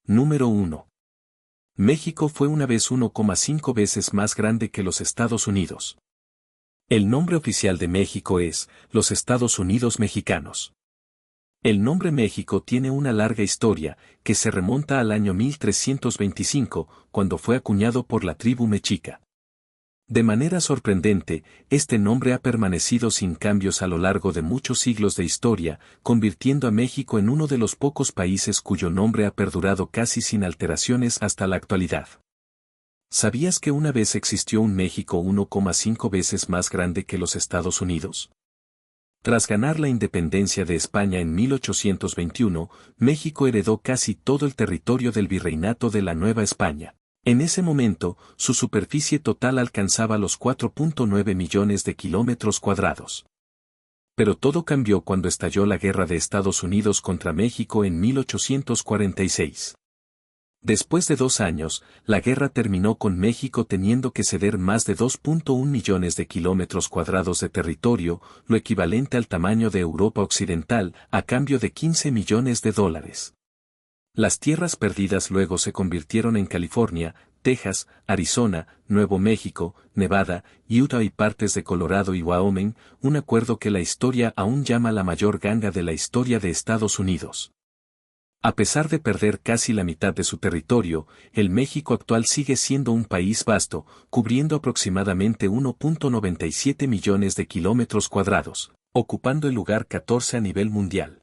Número 1. México fue una vez 1,5 veces más grande que los Estados Unidos. El nombre oficial de México es los Estados Unidos Mexicanos. El nombre México tiene una larga historia, que se remonta al año 1325, cuando fue acuñado por la tribu mexica. De manera sorprendente, este nombre ha permanecido sin cambios a lo largo de muchos siglos de historia, convirtiendo a México en uno de los pocos países cuyo nombre ha perdurado casi sin alteraciones hasta la actualidad. ¿Sabías que una vez existió un México 1,5 veces más grande que los Estados Unidos? Tras ganar la independencia de España en 1821, México heredó casi todo el territorio del virreinato de la Nueva España. En ese momento, su superficie total alcanzaba los 4,9 millones de kilómetros cuadrados. Pero todo cambió cuando estalló la Guerra de Estados Unidos contra México en 1846. Después de 2 años, la guerra terminó con México teniendo que ceder más de 2,1 millones de kilómetros cuadrados de territorio, lo equivalente al tamaño de Europa Occidental, a cambio de 15 millones de dólares. Las tierras perdidas luego se convirtieron en California, Texas, Arizona, Nuevo México, Nevada, Utah y partes de Colorado y Wyoming, un acuerdo que la historia aún llama la mayor ganga de la historia de Estados Unidos. A pesar de perder casi la mitad de su territorio, el México actual sigue siendo un país vasto, cubriendo aproximadamente 1,97 millones de kilómetros cuadrados, ocupando el lugar 14 a nivel mundial.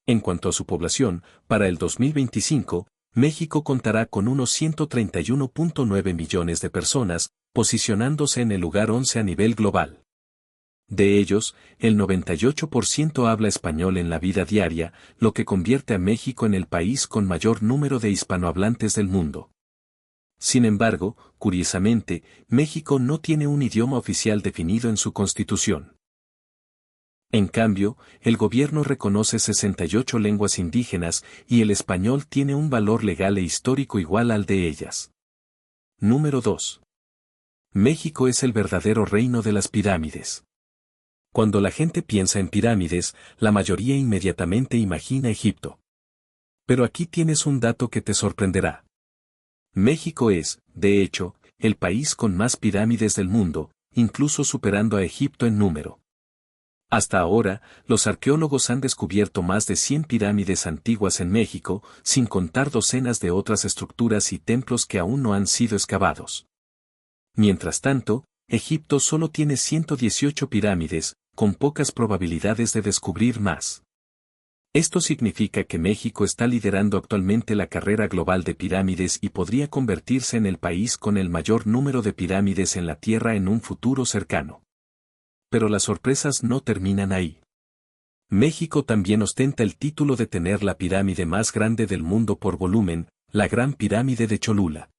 En cuanto a su población, para el 2025, México contará con unos 131,9 millones de personas, posicionándose en el lugar 11 a nivel global. De ellos, el 98% habla español en la vida diaria, lo que convierte a México en el país con mayor número de hispanohablantes del mundo. Sin embargo, curiosamente, México no tiene un idioma oficial definido en su constitución. En cambio, el gobierno reconoce 68 lenguas indígenas y el español tiene un valor legal e histórico igual al de ellas. Número 2. México es el verdadero reino de las pirámides. Cuando la gente piensa en pirámides, la mayoría inmediatamente imagina Egipto. Pero aquí tienes un dato que te sorprenderá. México es, de hecho, el país con más pirámides del mundo, incluso superando a Egipto en número. Hasta ahora, los arqueólogos han descubierto más de 100 pirámides antiguas en México, sin contar docenas de otras estructuras y templos que aún no han sido excavados. Mientras tanto, Egipto solo tiene 118 pirámides, con pocas probabilidades de descubrir más. Esto significa que México está liderando actualmente la carrera global de pirámides y podría convertirse en el país con el mayor número de pirámides en la Tierra en un futuro cercano. Pero las sorpresas no terminan ahí. México también ostenta el título de tener la pirámide más grande del mundo por volumen, la Gran Pirámide de Cholula.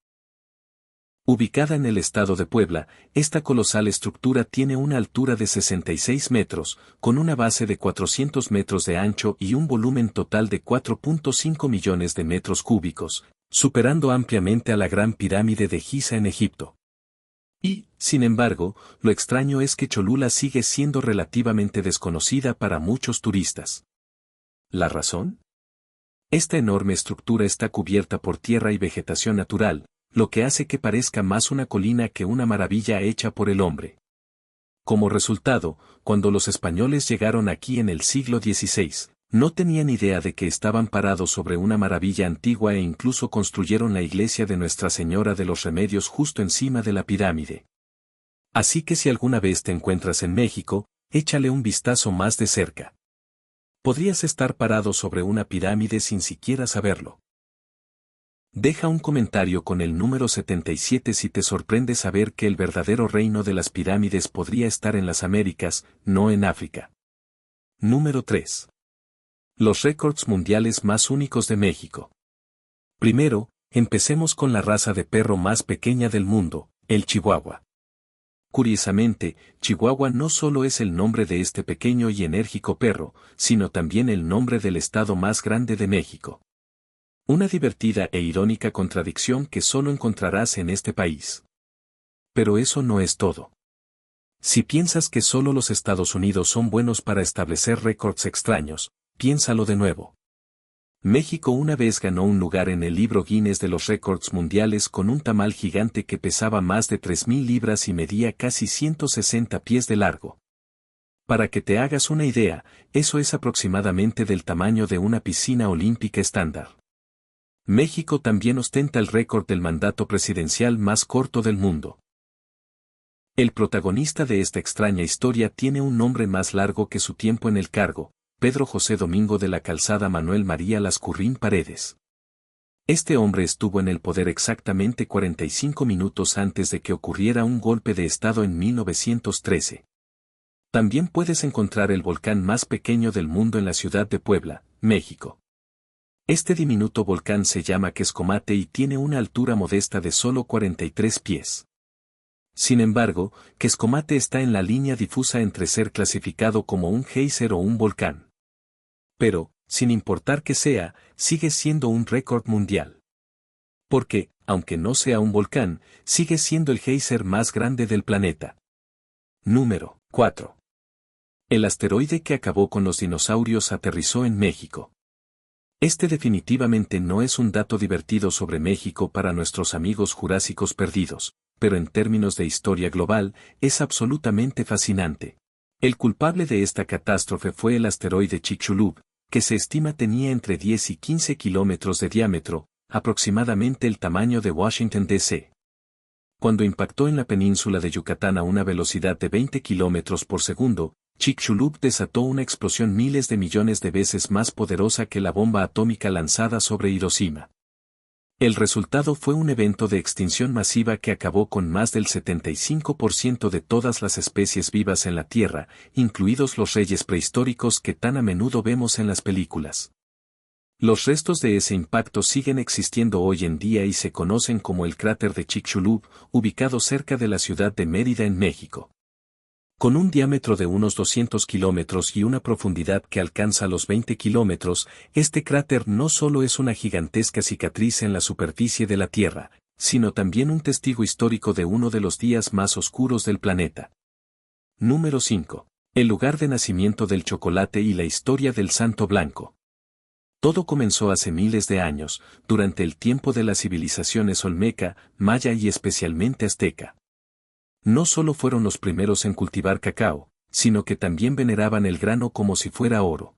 Ubicada en el estado de Puebla, esta colosal estructura tiene una altura de 66 metros, con una base de 400 metros de ancho y un volumen total de 4,5 millones de metros cúbicos, superando ampliamente a la Gran Pirámide de Giza en Egipto. Y, sin embargo, lo extraño es que Cholula sigue siendo relativamente desconocida para muchos turistas. ¿La razón? Esta enorme estructura está cubierta por tierra y vegetación natural, lo que hace que parezca más una colina que una maravilla hecha por el hombre. Como resultado, cuando los españoles llegaron aquí en el siglo XVI, no tenían idea de que estaban parados sobre una maravilla antigua e incluso construyeron la iglesia de Nuestra Señora de los Remedios justo encima de la pirámide. Así que si alguna vez te encuentras en México, échale un vistazo más de cerca. Podrías estar parado sobre una pirámide sin siquiera saberlo. Deja un comentario con el número 77 si te sorprende saber que el verdadero reino de las pirámides podría estar en las Américas, no en África. Número 3. Los récords mundiales más únicos de México. Primero, empecemos con la raza de perro más pequeña del mundo, el Chihuahua. Curiosamente, Chihuahua no solo es el nombre de este pequeño y enérgico perro, sino también el nombre del estado más grande de México. Una divertida e irónica contradicción que solo encontrarás en este país. Pero eso no es todo. Si piensas que solo los Estados Unidos son buenos para establecer récords extraños, piénsalo de nuevo. México una vez ganó un lugar en el libro Guinness de los récords mundiales con un tamal gigante que pesaba más de 3.000 libras y medía casi 160 pies de largo. Para que te hagas una idea, eso es aproximadamente del tamaño de una piscina olímpica estándar. México también ostenta el récord del mandato presidencial más corto del mundo. El protagonista de esta extraña historia tiene un nombre más largo que su tiempo en el cargo: Pedro José Domingo de la Calzada Manuel María Lascurrín Paredes. Este hombre estuvo en el poder exactamente 45 minutos antes de que ocurriera un golpe de Estado en 1913. También puedes encontrar el volcán más pequeño del mundo en la ciudad de Puebla, México. Este diminuto volcán se llama Quescomate y tiene una altura modesta de solo 43 pies. Sin embargo, Quescomate está en la línea difusa entre ser clasificado como un geyser o un volcán. Pero, sin importar que sea, sigue siendo un récord mundial. Porque, aunque no sea un volcán, sigue siendo el geyser más grande del planeta. Número 4. El asteroide que acabó con los dinosaurios aterrizó en México. Este definitivamente no es un dato divertido sobre México para nuestros amigos jurásicos perdidos, pero en términos de historia global, es absolutamente fascinante. El culpable de esta catástrofe fue el asteroide Chicxulub, que se estima tenía entre 10 y 15 kilómetros de diámetro, aproximadamente el tamaño de Washington, D.C. Cuando impactó en la península de Yucatán a una velocidad de 20 kilómetros por segundo, Chicxulub desató una explosión miles de millones de veces más poderosa que la bomba atómica lanzada sobre Hiroshima. El resultado fue un evento de extinción masiva que acabó con más del 75% de todas las especies vivas en la Tierra, incluidos los reyes prehistóricos que tan a menudo vemos en las películas. Los restos de ese impacto siguen existiendo hoy en día y se conocen como el cráter de Chicxulub, ubicado cerca de la ciudad de Mérida en México. Con un diámetro de unos 200 kilómetros y una profundidad que alcanza los 20 kilómetros, este cráter no solo es una gigantesca cicatriz en la superficie de la Tierra, sino también un testigo histórico de uno de los días más oscuros del planeta. Número 5. El lugar de nacimiento del chocolate y la historia del Santo Blanco. Todo comenzó hace miles de años, durante el tiempo de las civilizaciones olmeca, maya y especialmente azteca. No solo fueron los primeros en cultivar cacao, sino que también veneraban el grano como si fuera oro.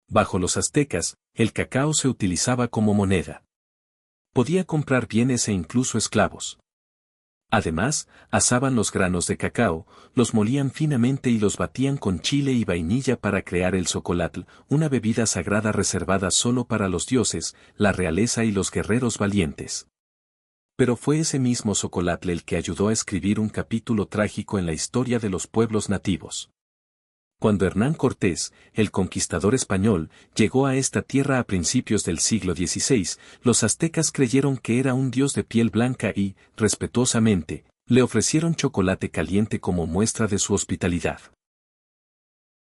Bajo los aztecas, el cacao se utilizaba como moneda. Podía comprar bienes e incluso esclavos. Además, asaban los granos de cacao, los molían finamente y los batían con chile y vainilla para crear el xocolatl, una bebida sagrada reservada solo para los dioses, la realeza y los guerreros valientes. Pero fue ese mismo xocolatl el que ayudó a escribir un capítulo trágico en la historia de los pueblos nativos. Cuando Hernán Cortés, el conquistador español, llegó a esta tierra a principios del siglo XVI, los aztecas creyeron que era un dios de piel blanca y, respetuosamente, le ofrecieron chocolate caliente como muestra de su hospitalidad.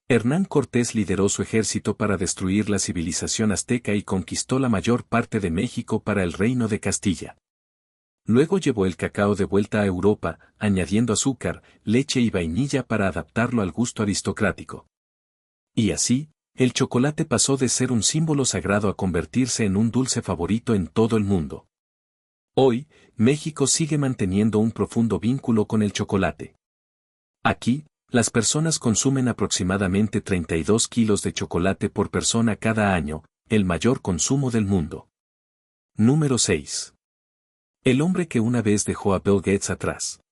Hernán Cortés lideró su ejército para destruir la civilización azteca y conquistó la mayor parte de México para el reino de Castilla. Luego llevó el cacao de vuelta a Europa, añadiendo azúcar, leche y vainilla para adaptarlo al gusto aristocrático. Y así, el chocolate pasó de ser un símbolo sagrado a convertirse en un dulce favorito en todo el mundo. Hoy, México sigue manteniendo un profundo vínculo con el chocolate. Aquí, las personas consumen aproximadamente 32 kilos de chocolate por persona cada año, el mayor consumo del mundo. Número 6. El hombre que una vez dejó a Bill Gates atrás.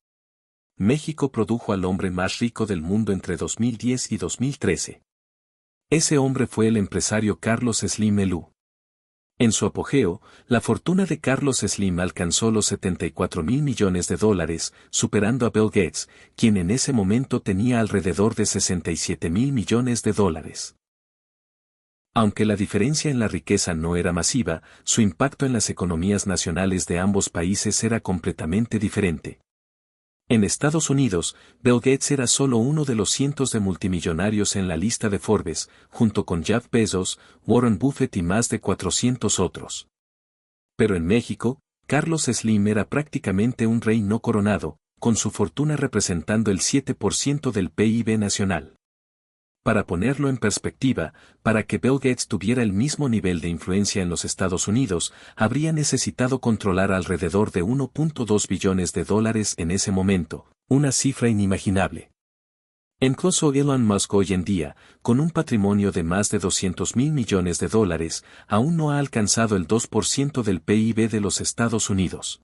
México produjo al hombre más rico del mundo entre 2010 y 2013. Ese hombre fue el empresario Carlos Slim Helú. En su apogeo, la fortuna de Carlos Slim alcanzó los 74.000 millones de dólares, superando a Bill Gates, quien en ese momento tenía alrededor de 67.000 millones de dólares. Aunque la diferencia en la riqueza no era masiva, su impacto en las economías nacionales de ambos países era completamente diferente. En Estados Unidos, Bill Gates era solo uno de los cientos de multimillonarios en la lista de Forbes, junto con Jeff Bezos, Warren Buffett y más de 400 otros. Pero en México, Carlos Slim era prácticamente un rey no coronado, con su fortuna representando el 7% del PIB nacional. Para ponerlo en perspectiva, para que Bill Gates tuviera el mismo nivel de influencia en los Estados Unidos, habría necesitado controlar alrededor de 1.2 billones de dólares en ese momento, una cifra inimaginable. Incluso Elon Musk hoy en día, con un patrimonio de más de 200.000 millones de dólares, aún no ha alcanzado el 2% del PIB de los Estados Unidos.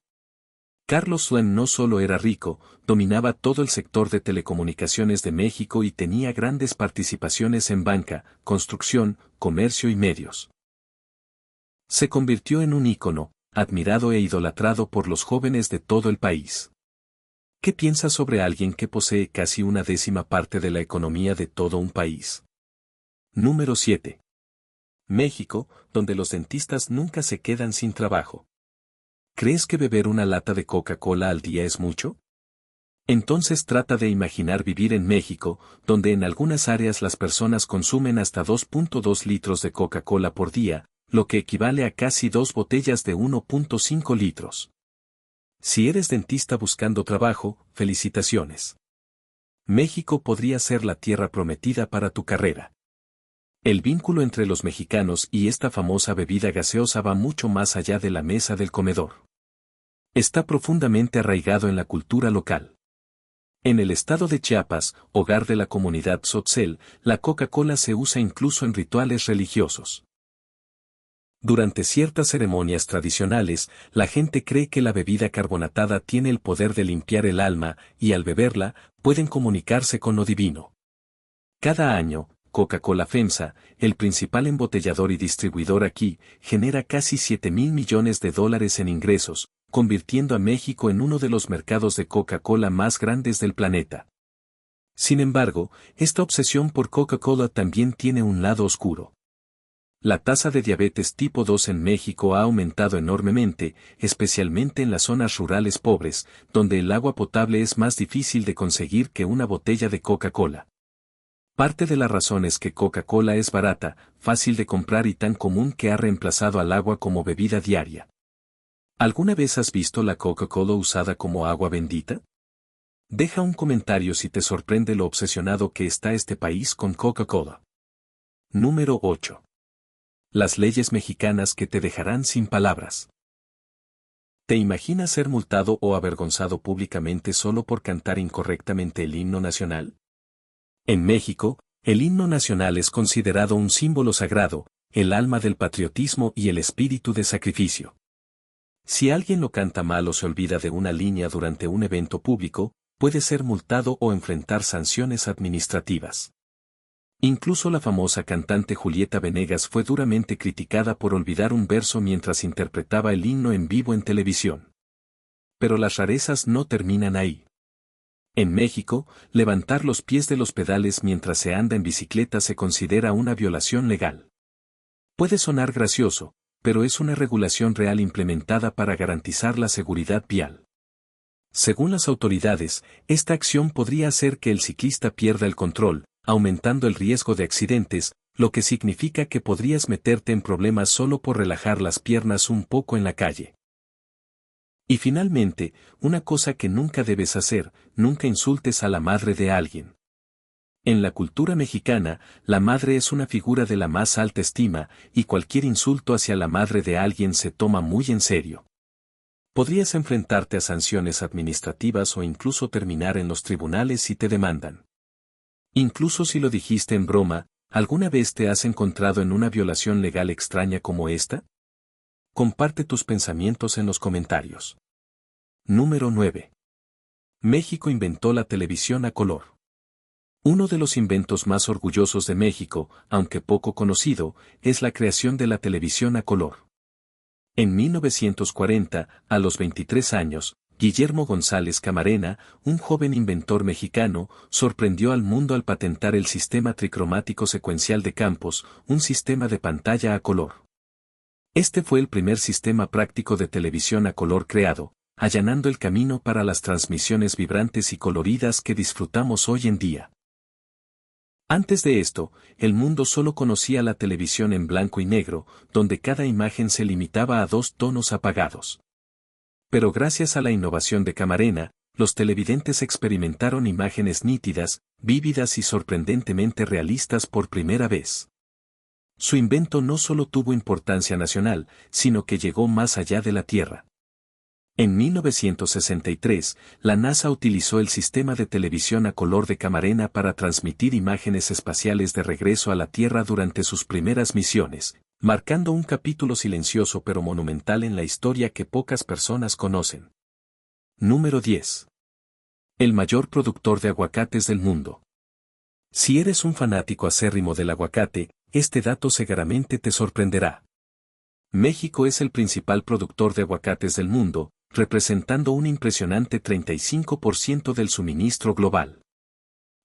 Carlos Slim no solo era rico, dominaba todo el sector de telecomunicaciones de México y tenía grandes participaciones en banca, construcción, comercio y medios. Se convirtió en un ícono, admirado e idolatrado por los jóvenes de todo el país. ¿Qué piensas sobre alguien que posee casi una décima parte de la economía de todo un país? Número 7. México, donde los dentistas nunca se quedan sin trabajo. ¿Crees que beber una lata de Coca-Cola al día es mucho? Entonces trata de imaginar vivir en México, donde en algunas áreas las personas consumen hasta 2.2 litros de Coca-Cola por día, lo que equivale a casi 2 botellas de 1.5 litros. Si eres dentista buscando trabajo, felicitaciones. México podría ser la tierra prometida para tu carrera. El vínculo entre los mexicanos y esta famosa bebida gaseosa va mucho más allá de la mesa del comedor. Está profundamente arraigado en la cultura local. En el estado de Chiapas, hogar de la comunidad Tzotzil, la Coca-Cola se usa incluso en rituales religiosos. Durante ciertas ceremonias tradicionales, la gente cree que la bebida carbonatada tiene el poder de limpiar el alma, y al beberla, pueden comunicarse con lo divino. Cada año, Coca-Cola FEMSA, el principal embotellador y distribuidor aquí, genera casi 7.000 millones de dólares en ingresos, convirtiendo a México en uno de los mercados de Coca-Cola más grandes del planeta. Sin embargo, esta obsesión por Coca-Cola también tiene un lado oscuro. La tasa de diabetes tipo 2 en México ha aumentado enormemente, especialmente en las zonas rurales pobres, donde el agua potable es más difícil de conseguir que una botella de Coca-Cola. Parte de la razón es que Coca-Cola es barata, fácil de comprar y tan común que ha reemplazado al agua como bebida diaria. ¿Alguna vez has visto la Coca-Cola usada como agua bendita? Deja un comentario si te sorprende lo obsesionado que está este país con Coca-Cola. Número 8. Las leyes mexicanas que te dejarán sin palabras. ¿Te imaginas ser multado o avergonzado públicamente solo por cantar incorrectamente el himno nacional? En México, el himno nacional es considerado un símbolo sagrado, el alma del patriotismo y el espíritu de sacrificio. Si alguien lo canta mal o se olvida de una línea durante un evento público, puede ser multado o enfrentar sanciones administrativas. Incluso la famosa cantante Julieta Venegas fue duramente criticada por olvidar un verso mientras interpretaba el himno en vivo en televisión. Pero las rarezas no terminan ahí. En México, levantar los pies de los pedales mientras se anda en bicicleta se considera una violación legal. Puede sonar gracioso, pero es una regulación real implementada para garantizar la seguridad vial. Según las autoridades, esta acción podría hacer que el ciclista pierda el control, aumentando el riesgo de accidentes, lo que significa que podrías meterte en problemas solo por relajar las piernas un poco en la calle. Y finalmente, una cosa que nunca debes hacer, nunca insultes a la madre de alguien. En la cultura mexicana, la madre es una figura de la más alta estima, y cualquier insulto hacia la madre de alguien se toma muy en serio. Podrías enfrentarte a sanciones administrativas o incluso terminar en los tribunales si te demandan. Incluso si lo dijiste en broma, ¿alguna vez te has encontrado en una violación legal extraña como esta? Comparte tus pensamientos en los comentarios. Número 9. México inventó la televisión a color. Uno de los inventos más orgullosos de México, aunque poco conocido, es la creación de la televisión a color. En 1940, a los 23 años, Guillermo González Camarena, un joven inventor mexicano, sorprendió al mundo al patentar el sistema tricromático secuencial de campos, un sistema de pantalla a color. Este fue el primer sistema práctico de televisión a color creado, allanando el camino para las transmisiones vibrantes y coloridas que disfrutamos hoy en día. Antes de esto, el mundo solo conocía la televisión en blanco y negro, donde cada imagen se limitaba a 2 tonos apagados. Pero gracias a la innovación de Camarena, los televidentes experimentaron imágenes nítidas, vívidas y sorprendentemente realistas por primera vez. Su invento no solo tuvo importancia nacional, sino que llegó más allá de la Tierra. En 1963, la NASA utilizó el sistema de televisión a color de Camarena para transmitir imágenes espaciales de regreso a la Tierra durante sus primeras misiones, marcando un capítulo silencioso pero monumental en la historia que pocas personas conocen. Número 10. El mayor productor de aguacates del mundo. Si eres un fanático acérrimo del aguacate, este dato seguramente te sorprenderá. México es el principal productor de aguacates del mundo, representando un impresionante 35% del suministro global.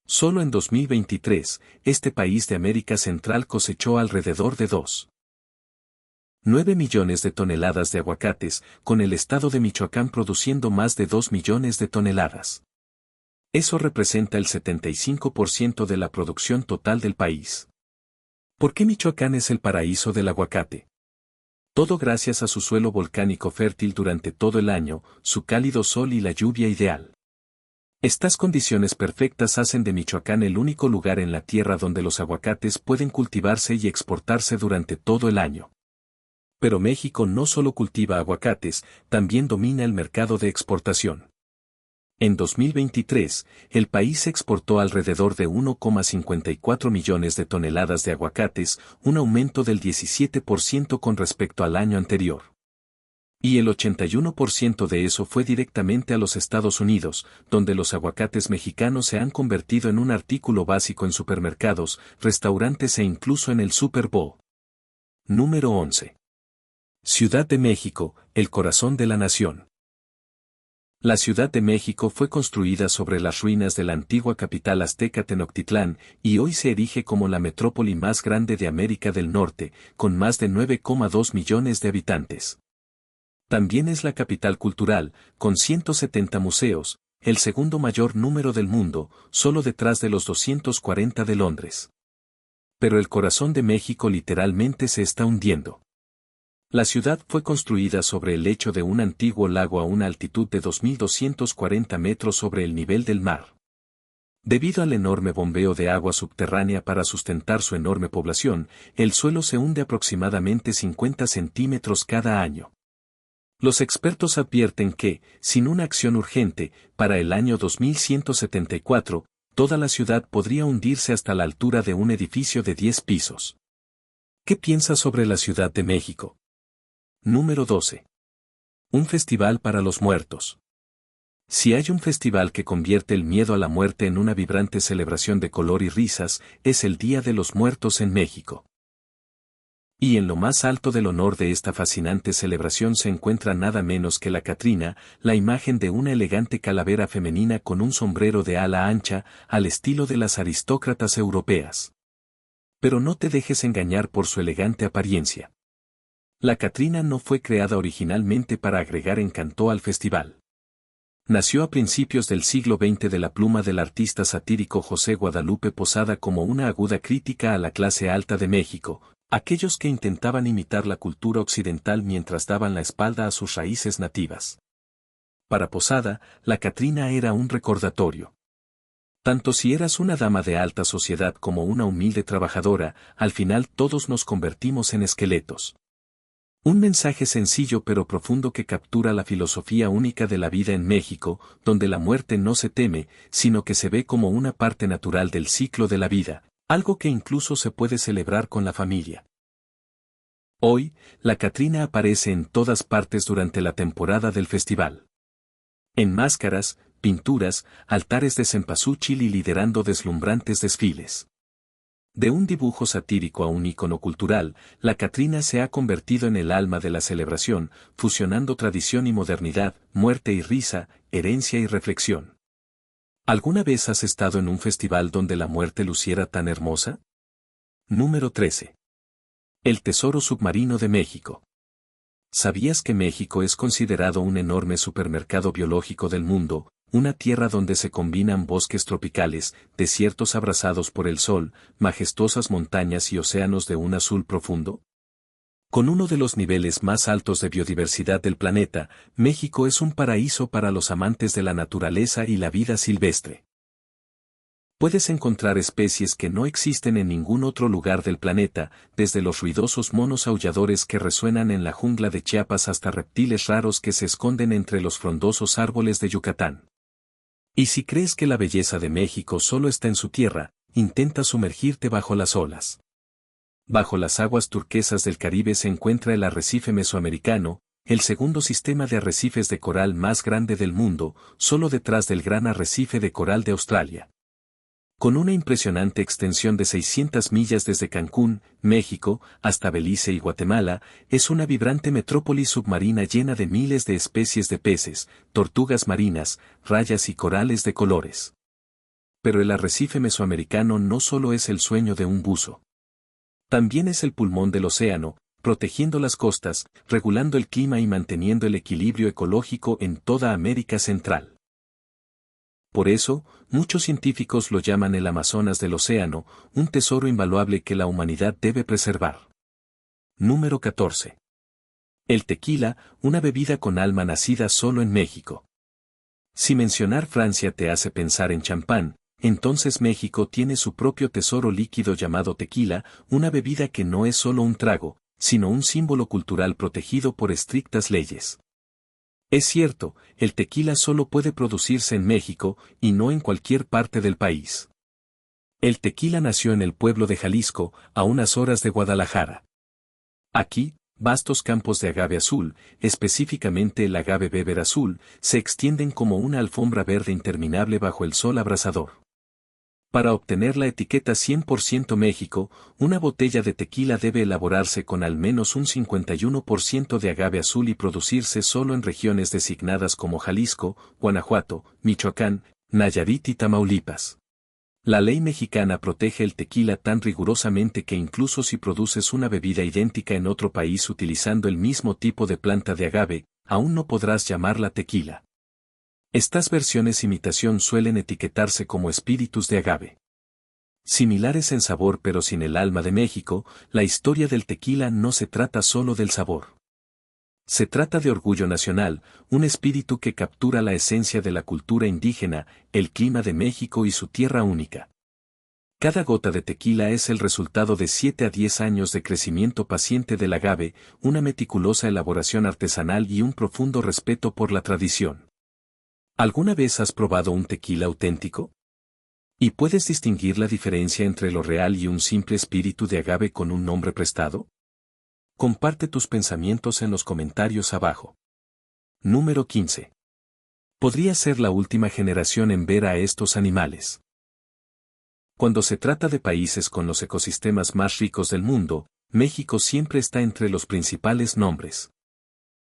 Solo en 2023, este país de América Central cosechó alrededor de 2,9 millones de toneladas de aguacates, con el estado de Michoacán produciendo más de 2 millones de toneladas. Eso representa el 75% de la producción total del país. ¿Por qué Michoacán es el paraíso del aguacate? Todo gracias a su suelo volcánico fértil durante todo el año, su cálido sol y la lluvia ideal. Estas condiciones perfectas hacen de Michoacán el único lugar en la tierra donde los aguacates pueden cultivarse y exportarse durante todo el año. Pero México no solo cultiva aguacates, también domina el mercado de exportación. En 2023, el país exportó alrededor de 1,54 millones de toneladas de aguacates, un aumento del 17% con respecto al año anterior. Y el 81% de eso fue directamente a los Estados Unidos, donde los aguacates mexicanos se han convertido en un artículo básico en supermercados, restaurantes e incluso en el Super Bowl. Número 11. Ciudad de México, el corazón de la nación. La Ciudad de México fue construida sobre las ruinas de la antigua capital azteca Tenochtitlán y hoy se erige como la metrópoli más grande de América del Norte, con más de 9,2 millones de habitantes. También es la capital cultural, con 170 museos, el segundo mayor número del mundo, solo detrás de los 240 de Londres. Pero el corazón de México literalmente se está hundiendo. La ciudad fue construida sobre el lecho de un antiguo lago a una altitud de 2.240 metros sobre el nivel del mar. Debido al enorme bombeo de agua subterránea para sustentar su enorme población, el suelo se hunde aproximadamente 50 centímetros cada año. Los expertos advierten que, sin una acción urgente, para el año 2174, toda la ciudad podría hundirse hasta la altura de un edificio de 10 pisos. ¿Qué piensas sobre la Ciudad de México? Número 12. Un festival para los muertos. Si hay un festival que convierte el miedo a la muerte en una vibrante celebración de color y risas, es el Día de los Muertos en México. Y en lo más alto del honor de esta fascinante celebración se encuentra nada menos que la Catrina, la imagen de una elegante calavera femenina con un sombrero de ala ancha, al estilo de las aristócratas europeas. Pero no te dejes engañar por su elegante apariencia. La Catrina no fue creada originalmente para agregar encanto al festival. Nació a principios del siglo XX de la pluma del artista satírico José Guadalupe Posada como una aguda crítica a la clase alta de México, aquellos que intentaban imitar la cultura occidental mientras daban la espalda a sus raíces nativas. Para Posada, la Catrina era un recordatorio. Tanto si eras una dama de alta sociedad como una humilde trabajadora, al final todos nos convertimos en esqueletos. Un mensaje sencillo pero profundo que captura la filosofía única de la vida en México, donde la muerte no se teme, sino que se ve como una parte natural del ciclo de la vida, algo que incluso se puede celebrar con la familia. Hoy, la Catrina aparece en todas partes durante la temporada del festival. En máscaras, pinturas, altares de cempasúchil y liderando deslumbrantes desfiles. De un dibujo satírico a un ícono cultural, la Catrina se ha convertido en el alma de la celebración, fusionando tradición y modernidad, muerte y risa, herencia y reflexión. ¿Alguna vez has estado en un festival donde la muerte luciera tan hermosa? Número 13. El Tesoro Submarino de México. ¿Sabías que México es considerado un enorme supermercado biológico del mundo, una tierra donde se combinan bosques tropicales, desiertos abrasados por el sol, majestuosas montañas y océanos de un azul profundo? Con uno de los niveles más altos de biodiversidad del planeta, México es un paraíso para los amantes de la naturaleza y la vida silvestre. Puedes encontrar especies que no existen en ningún otro lugar del planeta, desde los ruidosos monos aulladores que resuenan en la jungla de Chiapas hasta reptiles raros que se esconden entre los frondosos árboles de Yucatán. Y si crees que la belleza de México solo está en su tierra, intenta sumergirte bajo las olas. Bajo las aguas turquesas del Caribe se encuentra el arrecife mesoamericano, el segundo sistema de arrecifes de coral más grande del mundo, solo detrás del gran arrecife de coral de Australia. Con una impresionante extensión de 600 millas desde Cancún, México, hasta Belice y Guatemala, es una vibrante metrópoli submarina llena de miles de especies de peces, tortugas marinas, rayas y corales de colores. Pero el arrecife mesoamericano no solo es el sueño de un buzo. También es el pulmón del océano, protegiendo las costas, regulando el clima y manteniendo el equilibrio ecológico en toda América Central. Por eso, muchos científicos lo llaman el Amazonas del océano, un tesoro invaluable que la humanidad debe preservar. Número 14. El tequila, una bebida con alma nacida solo en México. Si mencionar Francia te hace pensar en champán, entonces México tiene su propio tesoro líquido llamado tequila, una bebida que no es solo un trago, sino un símbolo cultural protegido por estrictas leyes. Es cierto, el tequila solo puede producirse en México, y no en cualquier parte del país. El tequila nació en el pueblo de Jalisco, a unas horas de Guadalajara. Aquí, vastos campos de agave azul, específicamente el agave Weber azul, se extienden como una alfombra verde interminable bajo el sol abrasador. Para obtener la etiqueta 100% México, una botella de tequila debe elaborarse con al menos un 51% de agave azul y producirse solo en regiones designadas como Jalisco, Guanajuato, Michoacán, Nayarit y Tamaulipas. La ley mexicana protege el tequila tan rigurosamente que incluso si produces una bebida idéntica en otro país utilizando el mismo tipo de planta de agave, aún no podrás llamarla tequila. Estas versiones imitación suelen etiquetarse como espíritus de agave. Similares en sabor pero sin el alma de México, la historia del tequila no se trata solo del sabor. Se trata de orgullo nacional, un espíritu que captura la esencia de la cultura indígena, el clima de México y su tierra única. Cada gota de tequila es el resultado de 7 a 10 años de crecimiento paciente del agave, una meticulosa elaboración artesanal y un profundo respeto por la tradición. ¿Alguna vez has probado un tequila auténtico? ¿Y puedes distinguir la diferencia entre lo real y un simple espíritu de agave con un nombre prestado? Comparte tus pensamientos en los comentarios abajo. Número 15. Podría ser la última generación en ver a estos animales. Cuando se trata de países con los ecosistemas más ricos del mundo, México siempre está entre los principales nombres.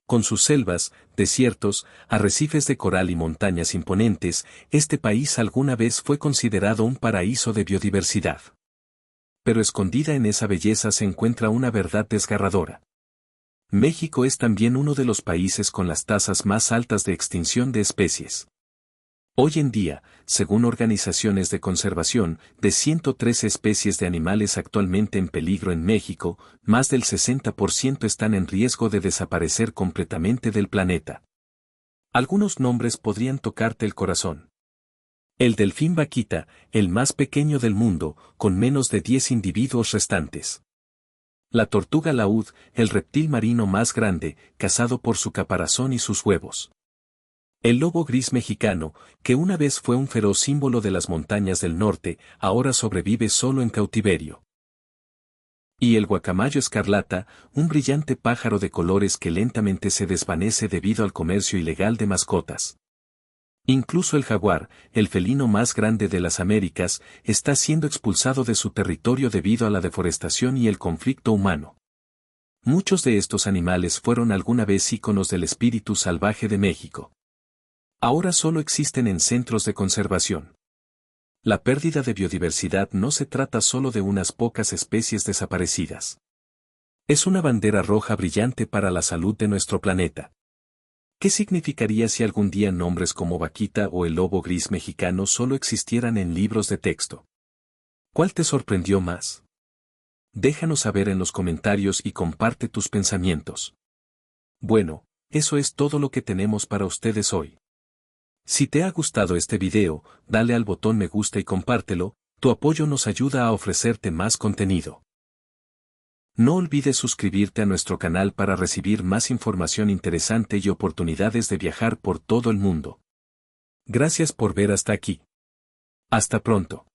Con sus selvas, desiertos, arrecifes de coral y montañas imponentes, este país alguna vez fue considerado un paraíso de biodiversidad. Pero escondida en esa belleza se encuentra una verdad desgarradora. México es también uno de los países con las tasas más altas de extinción de especies. Hoy en día, según organizaciones de conservación, de 113 especies de animales actualmente en peligro en México, más del 60% están en riesgo de desaparecer completamente del planeta. Algunos nombres podrían tocarte el corazón. El delfín vaquita, el más pequeño del mundo, con menos de 10 individuos restantes. La tortuga laúd, el reptil marino más grande, cazado por su caparazón y sus huevos. El lobo gris mexicano, que una vez fue un feroz símbolo de las montañas del norte, ahora sobrevive solo en cautiverio. Y el guacamayo escarlata, un brillante pájaro de colores que lentamente se desvanece debido al comercio ilegal de mascotas. Incluso el jaguar, el felino más grande de las Américas, está siendo expulsado de su territorio debido a la deforestación y el conflicto humano. Muchos de estos animales fueron alguna vez íconos del espíritu salvaje de México. Ahora solo existen en centros de conservación. La pérdida de biodiversidad no se trata solo de unas pocas especies desaparecidas. Es una bandera roja brillante para la salud de nuestro planeta. ¿Qué significaría si algún día nombres como vaquita o el lobo gris mexicano solo existieran en libros de texto? ¿Cuál te sorprendió más? Déjanos saber en los comentarios y comparte tus pensamientos. Bueno, eso es todo lo que tenemos para ustedes hoy. Si te ha gustado este video, dale al botón me gusta y compártelo, tu apoyo nos ayuda a ofrecerte más contenido. No olvides suscribirte a nuestro canal para recibir más información interesante y oportunidades de viajar por todo el mundo. Gracias por ver hasta aquí. Hasta pronto.